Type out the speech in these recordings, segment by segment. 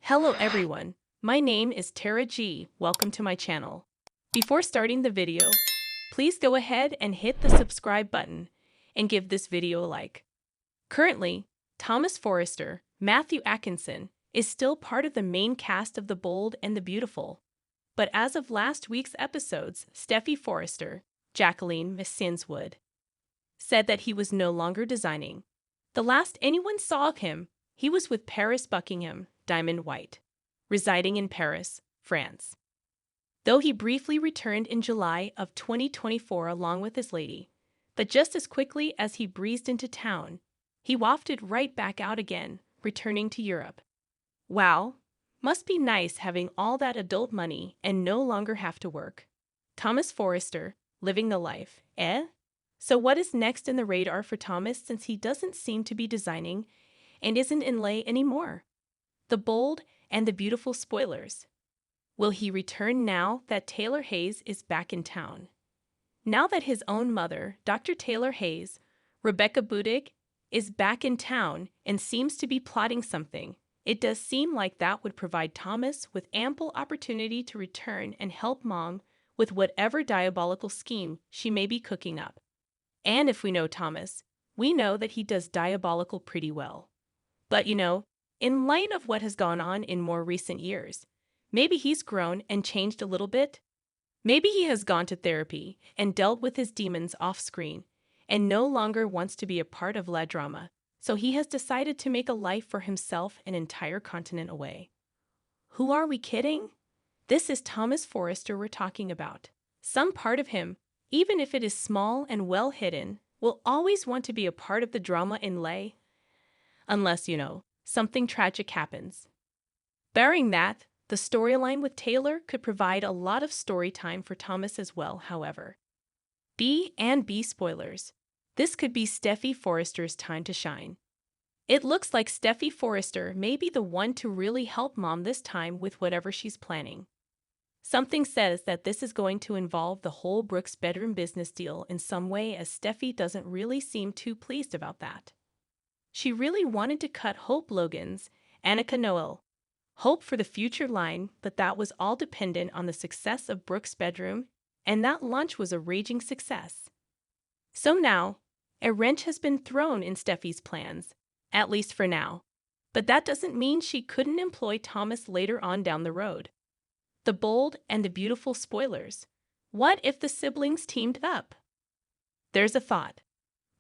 Hello everyone, my name is Tara G. Welcome to my channel. Before starting the video, please go ahead and hit the subscribe button and give this video a like. Currently, Thomas Forrester, Matthew Atkinson, is still part of the main cast of The Bold and the Beautiful. But as of last week's episodes, Steffi Forrester, Jacqueline Missinswood, said that he was no longer designing. The last anyone saw of him, he was with Paris Buckingham, Diamond White, residing in Paris, France. Though he briefly returned in July of 2024 along with his lady, but just as quickly as he breezed into town, he wafted right back out again, returning to Europe. Wow, must be nice having all that adult money and no longer have to work. Thomas Forrester, living the life, eh? So what is next in the radar for Thomas since he doesn't seem to be designing and isn't in lay anymore? The Bold and the Beautiful spoilers. Will he return now that Taylor Hayes is back in town? Now that his own mother, Dr. Taylor Hayes, Rebecca Budig, is back in town and seems to be plotting something, it does seem like that would provide Thomas with ample opportunity to return and help Mom with whatever diabolical scheme she may be cooking up. And if we know Thomas, we know that he does diabolical pretty well. But in light of what has gone on in more recent years, maybe he's grown and changed a little bit. Maybe he has gone to therapy and dealt with his demons off-screen and no longer wants to be a part of la drama, so he has decided to make a life for himself an entire continent away. Who are we kidding? This is Thomas Forrester we're talking about. Some part of him, even if it is small and well hidden, will always want to be a part of the drama in lay. Unless, something tragic happens. Barring that, the storyline with Taylor could provide a lot of story time for Thomas as well, however. B&B spoilers. This could be Steffi Forrester's time to shine. It looks like Steffi Forrester may be the one to really help Mom this time with whatever she's planning. Something says that this is going to involve the whole Brooks bedroom business deal in some way, as Steffi doesn't really seem too pleased about that. She really wanted to cut Hope Logan's, Annika Noel, Hope for the future line, but that was all dependent on the success of Brooks' bedroom, and that launch was a raging success. So now, a wrench has been thrown in Steffi's plans, at least for now. But that doesn't mean she couldn't employ Thomas later on down the road. The Bold and the Beautiful spoilers. What if the siblings teamed up? There's a thought.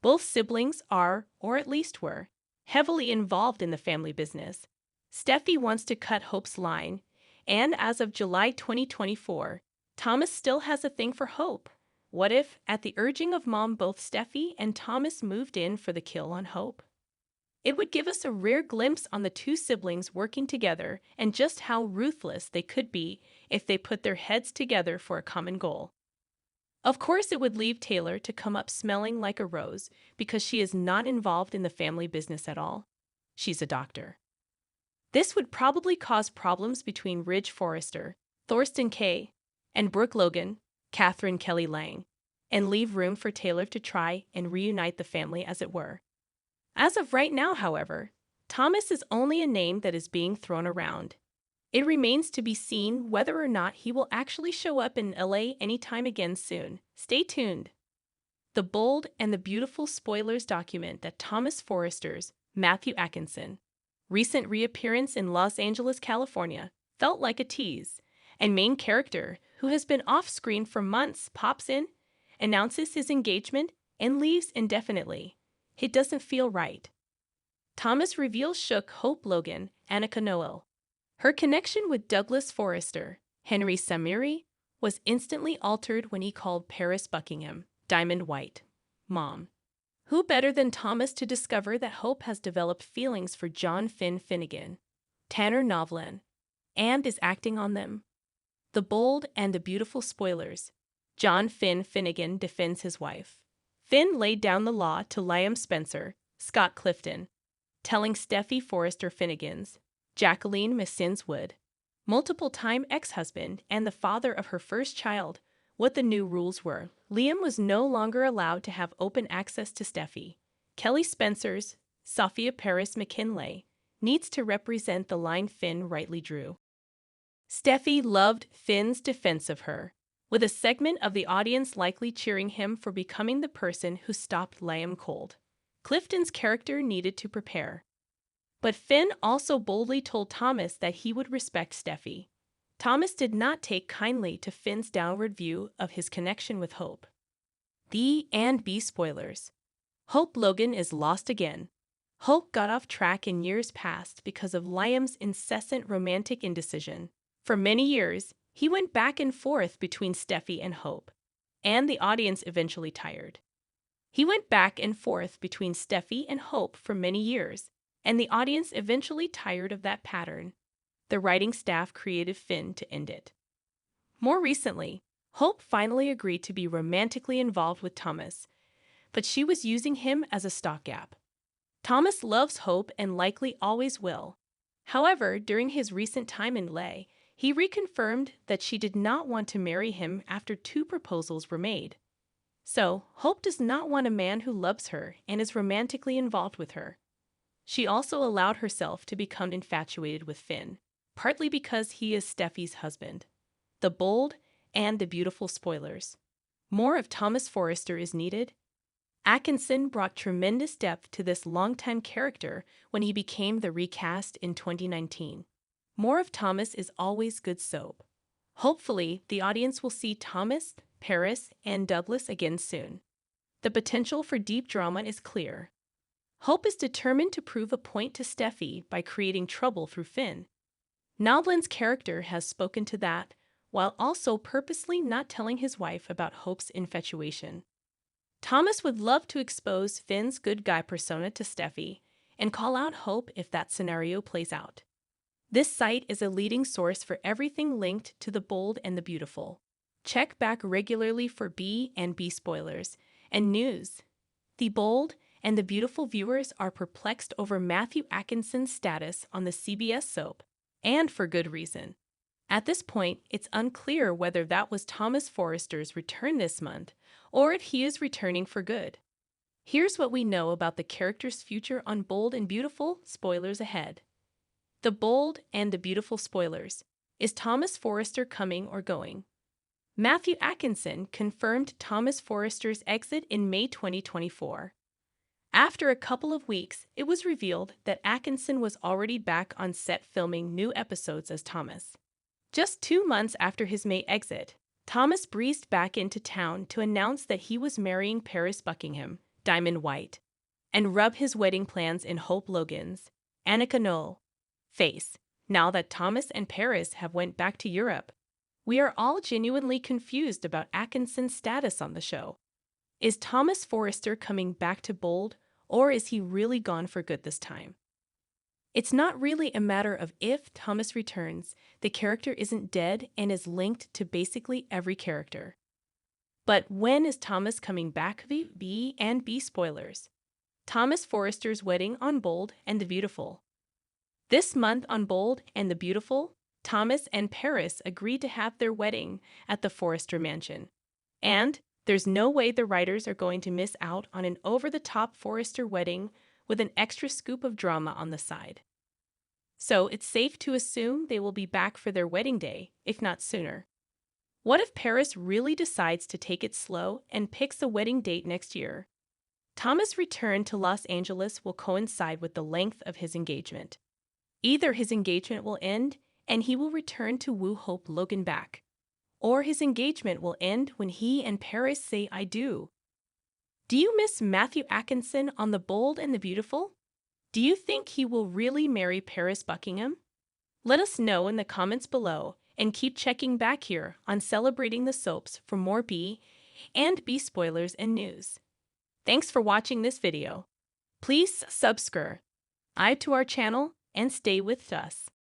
Both siblings are, or at least were, heavily involved in the family business. Steffi wants to cut Hope's line, and as of July 2024, Thomas still has a thing for Hope. What if, at the urging of Mom, both Steffi and Thomas moved in for the kill on Hope? It would give us a rare glimpse on the two siblings working together and just how ruthless they could be if they put their heads together for a common goal. Of course, it would leave Taylor to come up smelling like a rose because she is not involved in the family business at all. She's a doctor. This would probably cause problems between Ridge Forrester, Thorsten Kaye, and Brooke Logan, Catherine Kelly Lang, and leave room for Taylor to try and reunite the family, as it were. As of right now, however, Thomas is only a name that is being thrown around. It remains to be seen whether or not he will actually show up in LA anytime again soon. Stay tuned. The Bold and the Beautiful spoilers document that Thomas Forrester's Matthew Atkinson recent reappearance in Los Angeles, California, felt like a tease, and main character, who has been off-screen for months, pops in, announces his engagement, and leaves indefinitely. It doesn't feel right. Thomas reveals shook Hope Logan, Annika Noel. Her connection with Douglas Forrester, Henry Samiri, was instantly altered when he called Paris Buckingham, Diamond White, Mom. Who better than Thomas to discover that Hope has developed feelings for John Finn Finnegan, Tanner Novlan, and is acting on them? The Bold and the Beautiful spoilers. John Finn Finnegan defends his wife. Finn laid down the law to Liam Spencer, Scott Clifton, telling Steffi Forrester Finnegan's, Jacqueline Missinswood, multiple-time ex-husband and the father of her first child, what the new rules were. Liam was no longer allowed to have open access to Steffi. Kelly Spencer's, Sophia Paris McKinley, needs to represent the line Finn rightly drew. Steffi loved Finn's defense of her, with a segment of the audience likely cheering him for becoming the person who stopped Liam cold. Clifton's character needed to prepare. But Finn also boldly told Thomas that he would respect Steffi. Thomas did not take kindly to Finn's downward view of his connection with Hope. The and B spoilers. Hope Logan is lost again. Hope got off track in years past because of Liam's incessant romantic indecision. For many years, he went back and forth between Steffi and Hope, and the audience eventually tired. He went back and forth between Steffi and Hope for many years, and the audience eventually tired of that pattern. The writing staff created Finn to end it. More recently, Hope finally agreed to be romantically involved with Thomas, but she was using him as a stopgap. Thomas loves Hope and likely always will. However, during his recent time in LA, he reconfirmed that she did not want to marry him after 2 proposals were made. So, Hope does not want a man who loves her and is romantically involved with her. She also allowed herself to become infatuated with Finn, partly because he is Steffi's husband. The bold and the beautiful spoilers. More of Thomas Forrester is needed. Atkinson brought tremendous depth to this longtime character when he became the recast in 2019. More of Thomas is always good soap. Hopefully, the audience will see Thomas, Paris, and Douglas again soon. The potential for deep drama is clear. Hope is determined to prove a point to Steffi by creating trouble through Finn. Noblin's character has spoken to that, while also purposely not telling his wife about Hope's infatuation. Thomas would love to expose Finn's good guy persona to Steffi and call out Hope if that scenario plays out. This site is a leading source for everything linked to the bold and the beautiful. Check back regularly for B and B spoilers and news. The bold and the beautiful viewers are perplexed over Matthew Atkinson's status on the CBS soap, and for good reason. At this point, it's unclear whether that was Thomas Forrester's return this month or if he is returning for good. Here's what we know about the character's future on Bold and Beautiful, spoilers ahead. The Bold and the Beautiful spoilers. Is Thomas Forrester coming or going? Matthew Atkinson confirmed Thomas Forrester's exit in May 2024. After a couple of weeks, it was revealed that Atkinson was already back on set filming new episodes as Thomas. Just 2 months after his May exit, Thomas breezed back into town to announce that he was marrying Paris Buckingham, Diamond White, and rub his wedding plans in Hope Logan's, Annika Noel, face. Now that Thomas and Paris have went back to Europe, we are all genuinely confused about Atkinson's status on the show. Is Thomas Forrester coming back to Bold, or is he really gone for good this time? It's not really a matter of if Thomas returns. The character isn't dead and is linked to basically every character. But when is Thomas coming back? B and B spoilers. Thomas Forrester's wedding on Bold and the Beautiful. This month on Bold and the Beautiful, Thomas and Paris agreed to have their wedding at the Forrester mansion. And there's no way the writers are going to miss out on an over-the-top Forrester wedding with an extra scoop of drama on the side. So it's safe to assume they will be back for their wedding day, if not sooner. What if Paris really decides to take it slow and picks a wedding date next year? Thomas' return to Los Angeles will coincide with the length of his engagement. Either his engagement will end and he will return to woo Hope Logan back, or his engagement will end when he and Paris say I do. Do you miss Matthew Atkinson on The Bold and the Beautiful? Do you think he will really marry Paris Buckingham? Let us know in the comments below and keep checking back here on Celebrating the Soaps for more B and B spoilers and news. Thanks for watching this video. Please subscribe to our channel and stay with us.